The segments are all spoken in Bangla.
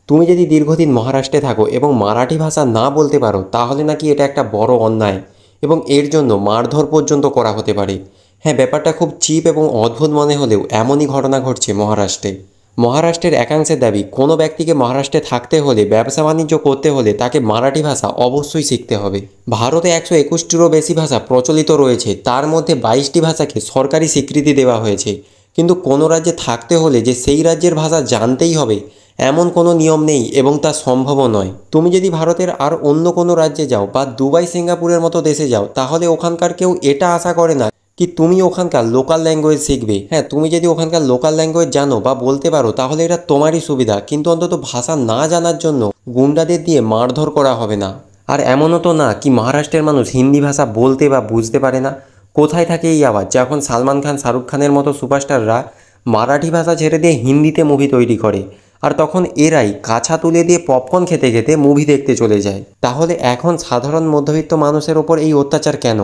তুমি যদি দীর্ঘদিন মহারাষ্ট্রে থাকো এবং মারাঠি ভাষা না বলতে পারো তাহলে নাকি এটা একটা বড় অন্যায় এবং এর জন্য মারধর পর্যন্ত করা হতে পারে। হ্যাঁ, ব্যাপারটা খুব চিপ এবং অদ্ভুত মনে হলেও এমনই ঘটনা ঘটছে মহারাষ্ট্রে। মহারাষ্ট্রের একাংশের দাবি কোনো ব্যক্তিকে মহারাষ্ট্রে থাকতে হলে, ব্যবসা বাণিজ্য করতে হলে তাকে মারাঠি ভাষা অবশ্যই শিখতে হবে। ভারতে 121টিরও বেশি ভাষা প্রচলিত রয়েছে, তার মধ্যে 22টি ভাষাকে সরকারি স্বীকৃতি দেওয়া হয়েছে। কিন্তু কোনো রাজ্যে থাকতে হলে যে সেই রাজ্যের ভাষা জানতেই হবে এমন কোনো নিয়ম নেই এবং তা সম্ভবও নয়। তুমি যদি ভারতের আর অন্য কোনো রাজ্যে যাও বা দুবাই, সিঙ্গাপুরের মতো দেশে যাও, তাহলে ওখানকার কেউ এটা আশা করে না কি তুমি ওখানকার লোকাল ল্যাঙ্গুয়েজ শিখবে। হ্যাঁ, তুমি যদি ওখানকার লোকাল ল্যাঙ্গুয়েজ জানো বা বলতে পারো তাহলে এটা তোমারই সুবিধা, কিন্তু অন্তত ভাষা না জানার জন্য গুন্ডাদের দিয়ে মারধর করা হবে না। আর এমনও তো না কি মহারাষ্ট্রের মানুষ হিন্দি ভাষা বলতে বা বুঝতে পারে না। কোথায় থাকে এই আওয়াজ যখন সালমান খান, শাহরুখ খানের মতো সুপারস্টাররা মারাঠি ভাষা ছেড়ে দিয়ে হিন্দিতে মুভি তৈরি করে, আর তখন এরাই কাছা তুলে দিয়ে পপকর্ন খেতে খেতে মুভি দেখতে চলে যায়। তাহলে এখন সাধারণ মধ্যবিত্ত মানুষের ওপর এই অত্যাচার কেন?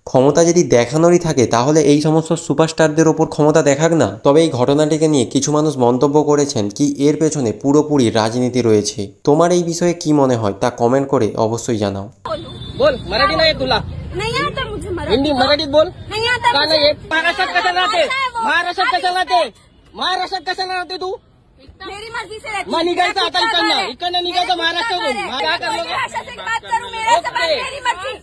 ক্ষমতা যদি দেখানোরই থাকে তাহলে এই সমস্ত সুপারস্টারদের ওপর ক্ষমতা দেখাক না। তবে এই ঘটনাটিকে নিয়ে কিছু মানুষ মন্তব্য করেছেন কি এর পেছনে পুরোপুরি রাজনীতি রয়েছে। তোমার এই বিষয়ে কি মনে হয় তা কমেন্ট করে অবশ্যই জানাও। बोल मराठी नाही येत तुला? नहीं आता मुझे मराठी। हिंदी मराठीत बोल. नहीं आता का नाही येत? महाराष्ट्रात कशाला राहते? वो महाराष्ट्रात कशाला राहते? महाराष्ट्रात कशाला राहते तू? मेरी मर्जी से रहती मग निघायचं आता मैं इकडनं निघायचं महाराष्ट्रातून. मैं काय करलो? भाषा से बात करूं मेरा सवाल, मेरी मर्जी।